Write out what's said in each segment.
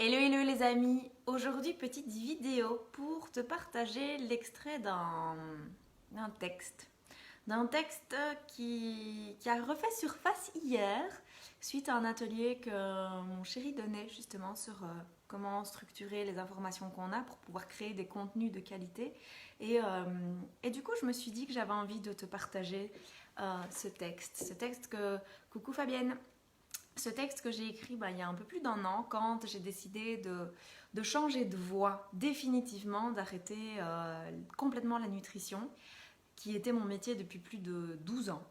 Hello hello les amis, aujourd'hui petite vidéo pour te partager l'extrait d'un texte. D'un texte qui a refait surface hier suite à un atelier que mon chéri donnait justement sur comment structurer les informations qu'on a pour pouvoir créer des contenus de qualité. Et du coup je me suis dit que j'avais envie de te partager ce texte que... Coucou Fabienne! Ce texte que j'ai écrit il y a un peu plus d'1 an, quand j'ai décidé de changer de voie définitivement, d'arrêter complètement la nutrition, qui était mon métier depuis plus de 12 ans,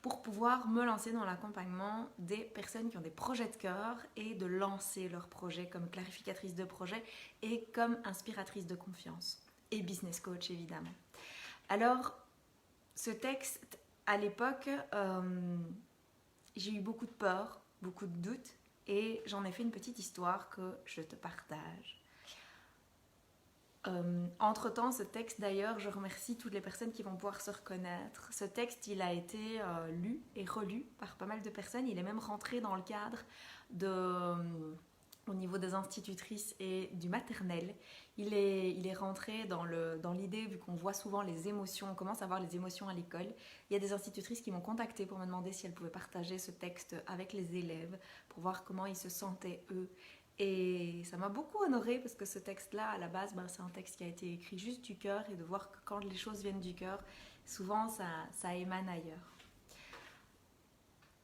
pour pouvoir me lancer dans l'accompagnement des personnes qui ont des projets de cœur et de lancer leurs projets comme clarificatrice de projet et comme inspiratrice de confiance et business coach évidemment. Alors, ce texte, à l'époque, j'ai eu beaucoup de peur, beaucoup de doutes et j'en ai fait une petite histoire que je te partage. Entre-temps, ce texte d'ailleurs, je remercie toutes les personnes qui vont pouvoir se reconnaître. Ce texte, il a été lu et relu par pas mal de personnes. Il est même rentré dans le cadre au niveau des institutrices et du maternel. Il est rentré dans l'idée, vu qu'on voit souvent les émotions, on commence à voir les émotions à l'école. Il y a des institutrices qui m'ont contactée pour me demander si elles pouvaient partager ce texte avec les élèves, pour voir comment ils se sentaient eux. Et ça m'a beaucoup honorée parce que ce texte-là, à la base, c'est un texte qui a été écrit juste du cœur, et de voir que quand les choses viennent du cœur, souvent ça émane ailleurs.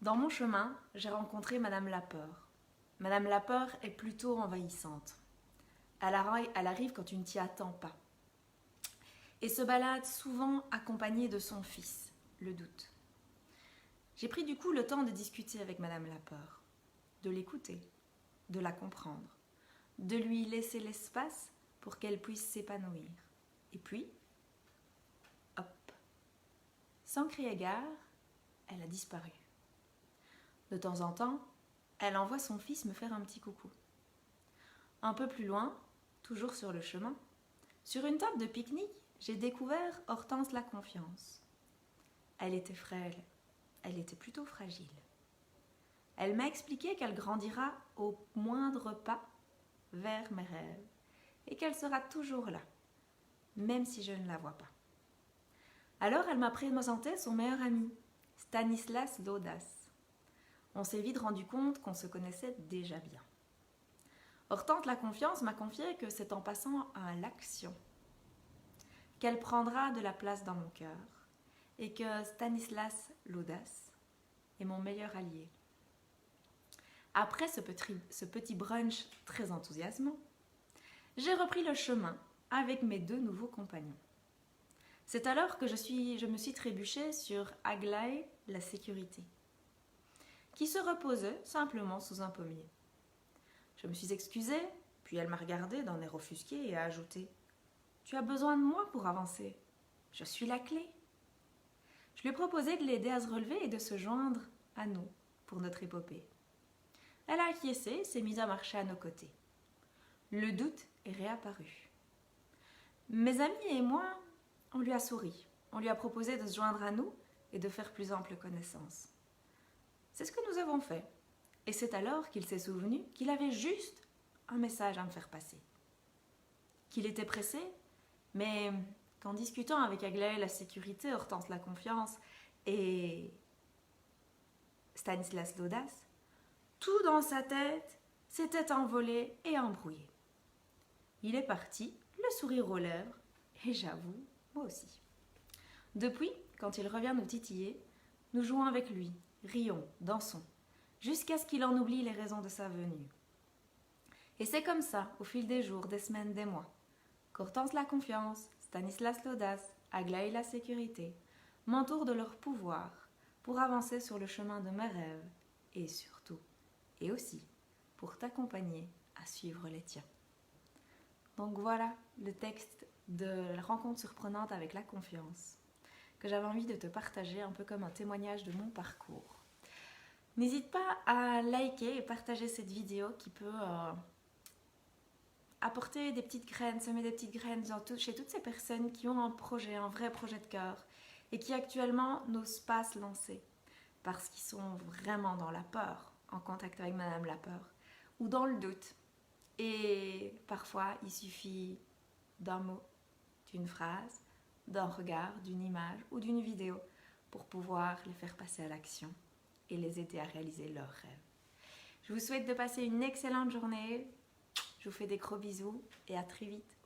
Dans mon chemin, j'ai rencontré Madame Lapeur. Madame Lapeur est plutôt envahissante. Elle arrive quand tu ne t'y attends pas. Et se balade souvent accompagnée de son fils, le doute. J'ai pris du coup le temps de discuter avec Madame Lapeur, de l'écouter, de la comprendre, de lui laisser l'espace pour qu'elle puisse s'épanouir. Et puis, hop, sans crier gare, elle a disparu. De temps en temps, elle envoie son fils me faire un petit coucou. Un peu plus loin, toujours sur le chemin, sur une table de pique-nique, j'ai découvert Hortense la Confiance. Elle était frêle, elle était plutôt fragile. Elle m'a expliqué qu'elle grandira au moindre pas vers mes rêves et qu'elle sera toujours là, même si je ne la vois pas. Alors elle m'a présenté son meilleur ami, Stanislas Laudas. On s'est vite rendu compte qu'on se connaissait déjà bien. Hortense la Confiance m'a confié que c'est en passant à l'action qu'elle prendra de la place dans mon cœur et que Stanislas Laudas est mon meilleur allié. Après ce petit brunch très enthousiasmant, j'ai repris le chemin avec mes 2 nouveaux compagnons. C'est alors que je me suis trébuchée sur Aglaé la sécurité, qui se reposait simplement sous un pommier. Je me suis excusée, puis elle m'a regardée d'un air offusqué et a ajouté « Tu as besoin de moi pour avancer. Je suis la clé. » Je lui ai proposé de l'aider à se relever et de se joindre à nous pour notre épopée. Elle a acquiescé et s'est mise à marcher à nos côtés. Le doute est réapparu. Mes amis et moi, on lui a souri. On lui a proposé de se joindre à nous et de faire plus ample connaissance. C'est ce que nous avons fait. Et c'est alors qu'il s'est souvenu qu'il avait juste un message à me faire passer. Qu'il était pressé, mais qu'en discutant avec Aglaé la sécurité, Hortense la Confiance et Stanislas Laudas, tout dans sa tête s'était envolé et embrouillé. Il est parti, le sourire aux lèvres, et j'avoue, moi aussi. Depuis, quand il revient nous titiller, nous jouons avec lui, rions, dansons, jusqu'à ce qu'il en oublie les raisons de sa venue. Et c'est comme ça, au fil des jours, des semaines, des mois, qu'Hortense la Confiance, Stanislas Laudas, Aglaé la sécurité m'entourent de leur pouvoir pour avancer sur le chemin de mes rêves et surtout, et aussi, pour t'accompagner à suivre les tiens. Donc voilà le texte de la rencontre surprenante avec la confiance que j'avais envie de te partager un peu comme un témoignage de mon parcours. N'hésite pas à liker et partager cette vidéo qui peut apporter des petites graines, semer des petites graines chez toutes ces personnes qui ont un projet, un vrai projet de cœur et qui actuellement n'osent pas se lancer parce qu'ils sont vraiment dans la peur, en contact avec Madame la Peur, ou dans le doute, Et parfois, il suffit d'un mot, d'une phrase, d'un regard, d'une image ou d'une vidéo pour pouvoir les faire passer à l'action et les aider à réaliser leurs rêves. Je vous souhaite de passer une excellente journée. Je vous fais des gros bisous et à très vite.